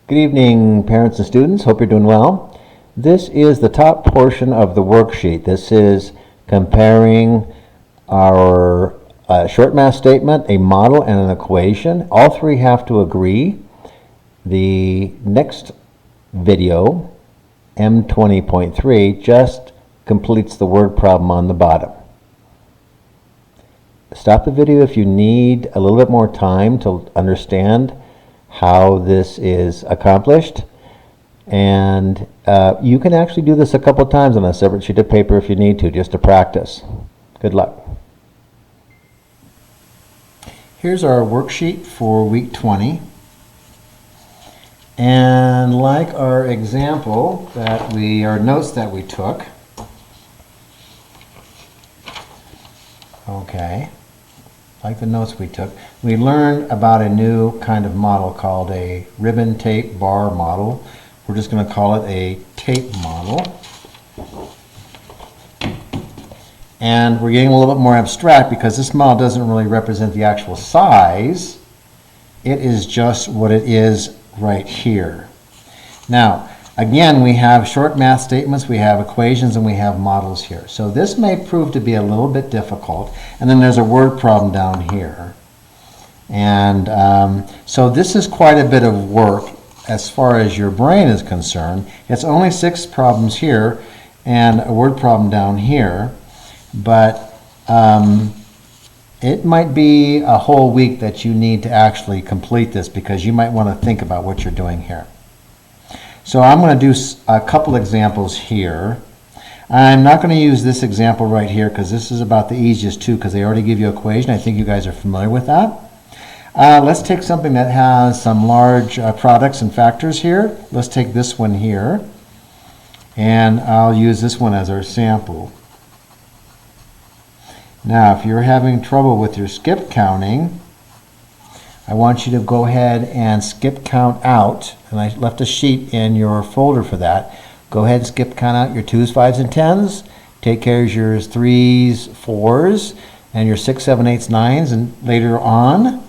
Good evening, parents and students. Hope you're doing well. This is the top portion of the worksheet. This is comparing our short math statement, a model, and an equation. All three have to agree. The next video, M20.2, just completes the word problem on the bottom. Stop the video if you need a little bit more time to understand how this is accomplished, and you can actually do this a couple times on a separate sheet of paper if you need to, just to practice. Good luck. Here's our worksheet for week 20, and like our example our notes that we took, like the notes we took, we learned about a new kind of model called a ribbon tape bar model. We're just going to call it a tape model. And we're getting a little bit more abstract because this model doesn't really represent the actual size. It is just what it is right here. Now, again, we have short math statements, we have equations, and we have models here. So this may prove to be a little bit difficult. And then there's a word problem down here. And so this is quite a bit of work as far as your brain is concerned. It's only 6 problems here and a word problem down here. But it might be a whole week that you need to actually complete this because you might want to think about what you're doing here. So I'm going to do a couple examples here. I'm not going to use this example right here because this is about the easiest too because they already give you an equation. I think you guys are familiar with that. Let's take something that has some large products and factors here. Let's take this one here, and I'll use this one as our sample. Now, if you're having trouble with your skip counting, I want you to go ahead and skip count out, and I left a sheet in your folder for that. Go ahead and skip count out your 2s, 5s, and 10s. Take care of your 3s, 4s, and your 6, 7, 8s, 9s, and later on,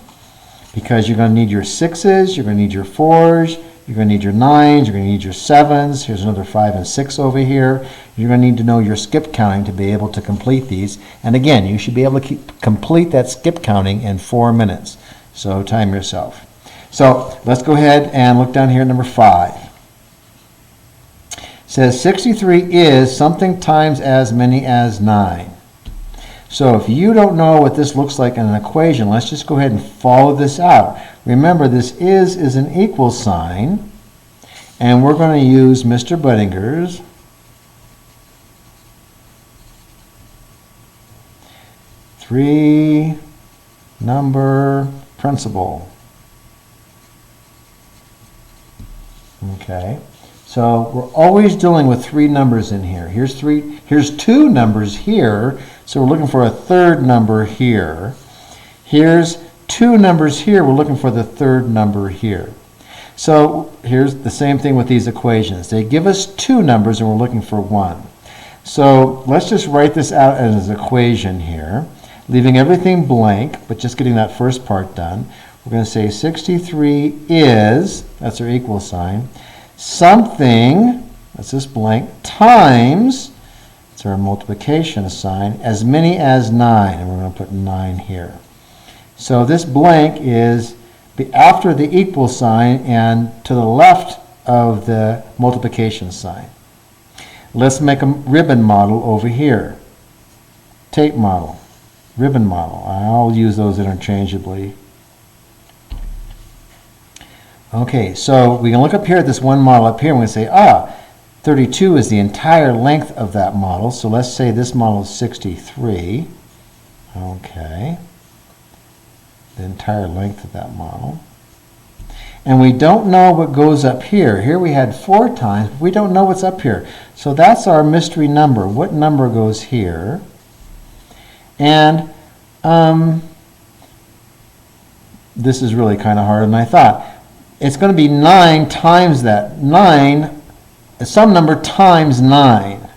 because you're going to need your 6s, you're going to need your 4s, you're going to need your 9s, you're going to need your 7s. Here's another 5 and 6 over here. You're going to need to know your skip counting to be able to complete these. And again, you should be able to complete that skip counting in 4 minutes. So time yourself. So let's go ahead and look down here at number 5. It says 63 is something times as many as 9. So if you don't know what this looks like in an equation, let's just go ahead and follow this out. Remember, this is an equal sign, and we're going to use Mr. Buddinger's three-number principle. Okay, so we're always dealing with 3 numbers in here. Here's 2 numbers here, so we're looking for a 3rd number here. Here's 2 numbers here, we're looking for the 3rd number here. So here's the same thing with these equations. They give us 2 numbers and we're looking for 1. So let's just write this out as an equation here, leaving everything blank, but just getting that first part done. We're going to say 63 is, that's our equal sign, something, that's this blank, times, that's our multiplication sign, as many as 9, and we're going to put 9 here. So this blank is after the equal sign and to the left of the multiplication sign. Let's make a ribbon model over here. Tape model, ribbon model. I'll use those interchangeably. Okay, so we can look up here at this one model up here and we say, 32 is the entire length of that model. So let's say this model is 63. Okay. The entire length of that model. And we don't know what goes up here. Here we had 4 times, but we don't know what's up here. So that's our mystery number. What number goes here? And this is really kind of harder than I thought. It's going to be 9 times that. 9, some number times 9.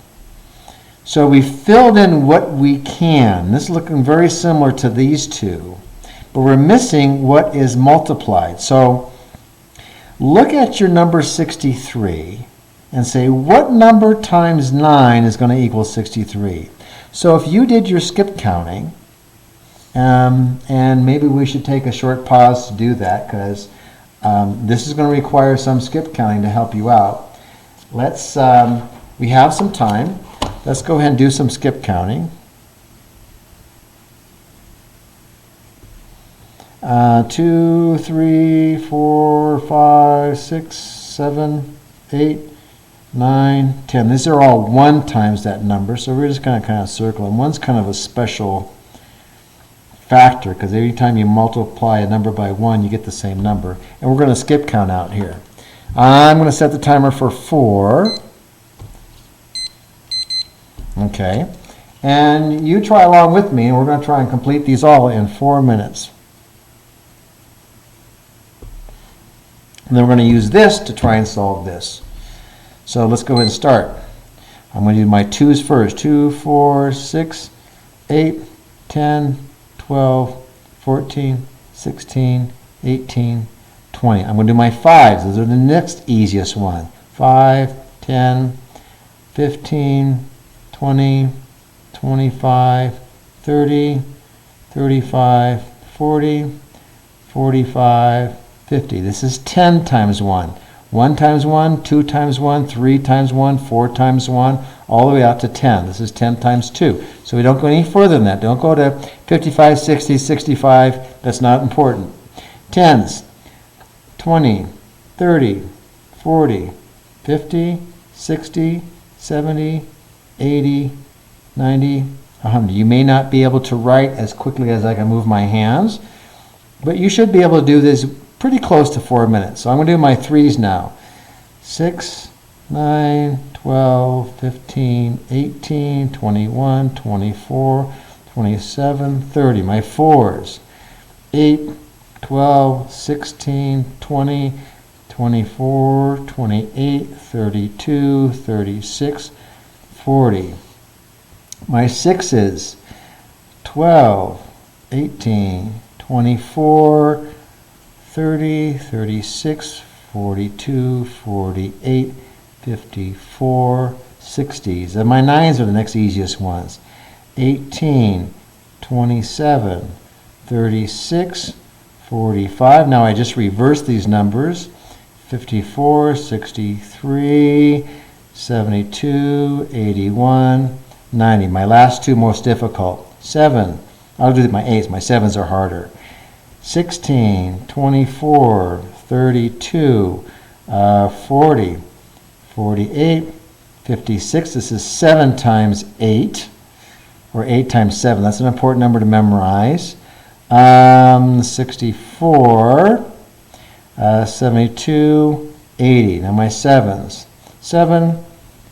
So we filled in what we can. This is looking very similar to these two. But we're missing what is multiplied. So Look at your number 63 and say, what number times 9 is going to equal 63? So if you did your skip counting, and maybe we should take a short pause to do that because this is going to require some skip counting to help you out. We have some time. Let's go ahead and do some skip counting. 2, 3, 4, 5, 6, 7, 8, 9, 10. These are all 1 times that number, so we're just going to kind of circle. And 1's kind of a special factor because every time you multiply a number by 1, you get the same number. And we're going to skip count out here. I'm going to set the timer for 4. Okay. And you try along with me, and we're going to try and complete these all in 4 minutes. And then we're going to use this to try and solve this. So let's go ahead and start. I'm going to do my 2's first. 2, 4, 6, 8, 10, 12, 14, 16, 18, 20. I'm going to do my 5's. Those are the next easiest one. 5, 10, 15, 20, 25, 30, 35, 40, 45, 50. This is 10 times 1. 1 times 1, 2 times 1, 3 times 1, 4 times 1, all the way out to 10. This is 10 times 2. So we don't go any further than that. Don't go to 55, 60, 65. That's not important. 10s, 20, 30, 40, 50, 60, 70, 80, 90, 100. You may not be able to write as quickly as I can move my hands, but you should be able to do this pretty close to 4 minutes. So I'm going to do my 3's now. 6, 9, 12, 15, 18, 21, 24, 27, 30. My 4's. 8, 12, 16, 20, 24, 28, 32, 36, 40. My 6's. 12, 18, 24, 30, 36, 42, 48, 54, 60s. And my 9's are the next easiest ones. 18, 27, 36, 45. Now I just reverse these numbers. 54, 63, 72, 81, 90. My last 2 most difficult. 7. I'll do my 8's. My 7's are harder. 16, 24, 32, 40, 48, 56. This is 7 times 8, or 8 times 7. That's an important number to memorize. 64, 72, 80. Now my 7's. 7,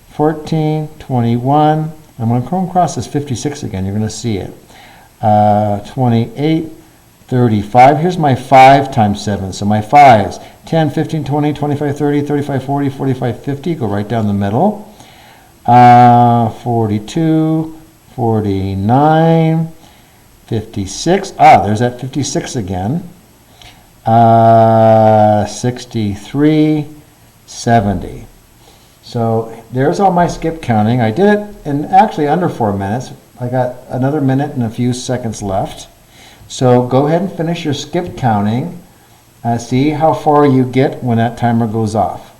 14, 21. I'm going to come across this 56 again. You're going to see it. 28, 35. Here's my 5 times 7. So my 5's. 10, 15, 20, 25, 30, 35, 40, 45, 50. Go right down the middle. 42, 49, 56. There's that 56 again. 63, 70. So there's all my skip counting. I did it in actually under 4 minutes. I got another minute and a few seconds left. So go ahead and finish your skip counting. See how far you get when that timer goes off.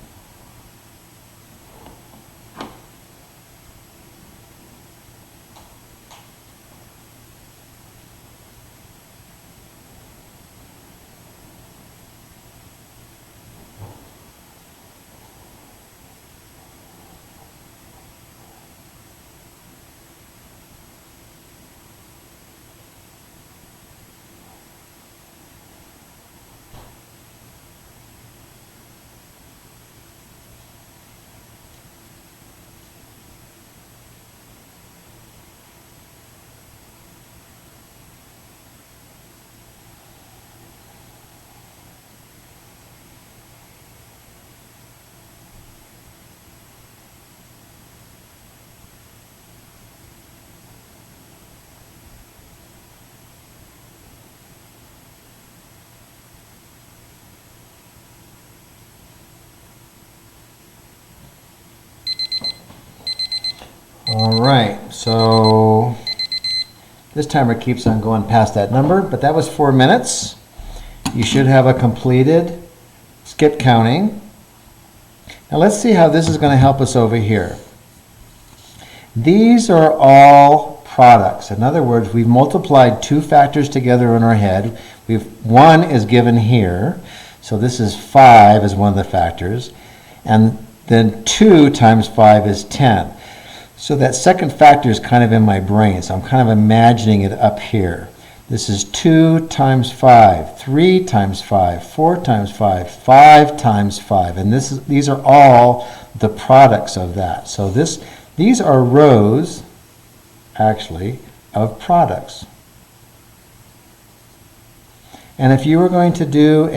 All right, so this timer keeps on going past that number, but that was 4 minutes. You should have a completed skip counting. Now let's see how this is going to help us over here. These are all products. In other words, we've multiplied two factors together in our head. One is given here, so this is 5 as one of the factors, and then 2 times 5 is 10. So that second factor is kind of in my brain, so I'm kind of imagining it up here. This is 2 times 5, 3 times 5, 4 times 5, 5 times 5, and these are all the products of that. So these are rows, actually, of products. And if you were going to do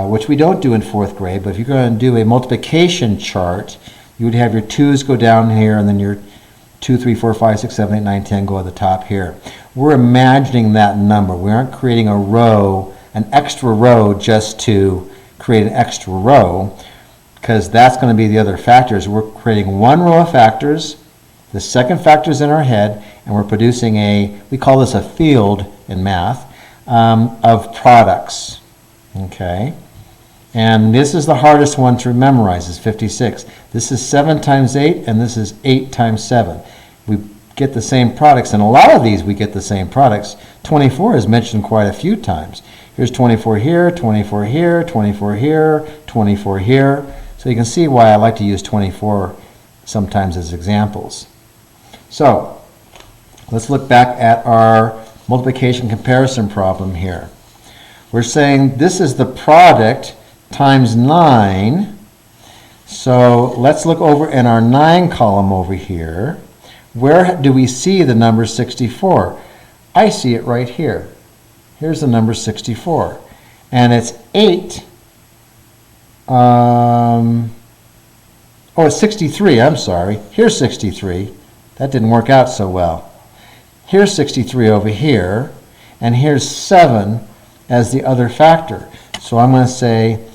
which we don't do in 4th grade, but if you're going to do a multiplication chart, you would have your 2's go down here, and then your 2, 3, 4, 5, 6, 7, 8, 9, 10 go at the top here. We're imagining that number. We aren't creating a row, an extra row, just to create an extra row, because that's going to be the other factors. We're creating one row of factors, the second factor is in our head, and we're producing we call this a field in math, of products. Okay? And this is the hardest one to memorize, is 56. This is 7 times 8, and this is 8 times 7. We get the same products, and a lot of these we get the same products. 24 is mentioned quite a few times. Here's 24 here, 24 here, 24 here, 24 here. So you can see why I like to use 24 sometimes as examples. So let's look back at our multiplication comparison problem here. We're saying this is the product times 9. So let's look over in our 9 column over here. Where do we see the number 64? I see it right here. Here's the number 64. And it's 8. It's 63, I'm sorry. Here's 63. That didn't work out so well. Here's 63 over here, and here's 7 as the other factor. So I'm going to say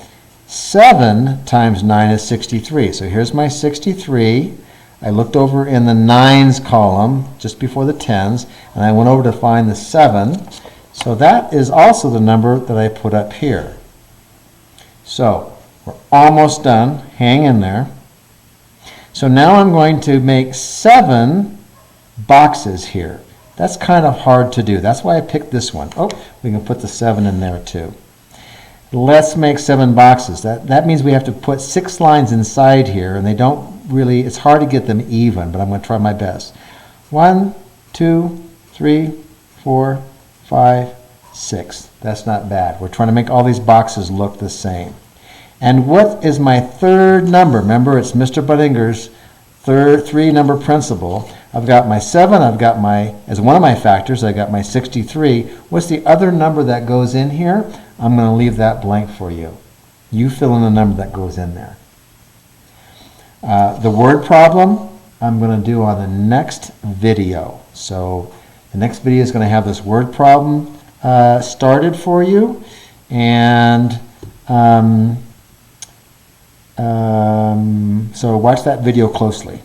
7 times 9 is 63. So here's my 63. I looked over in the 9's column just before the 10's, and I went over to find the 7. So that is also the number that I put up here. So we're almost done. Hang in there. So now I'm going to make 7 boxes here. That's kind of hard to do. That's why I picked this one. Oh, we can put the 7 in there too. Let's make 7 boxes. That means we have to put 6 lines inside here, and they don't really, it's hard to get them even, but I'm going to try my best. 1, 2, 3, 4, 5, 6. That's not bad. We're trying to make all these boxes look the same. And what is my third number? Remember, it's Mr. Buddinger's 3-number principle. I've got my 7, I've got as one of my factors, I got my 63. What's the other number that goes in here? I'm going to leave that blank for you. You fill in the number that goes in there. The word problem I'm going to do on the next video. So the next video is going to have this word problem started for you, and so watch that video closely.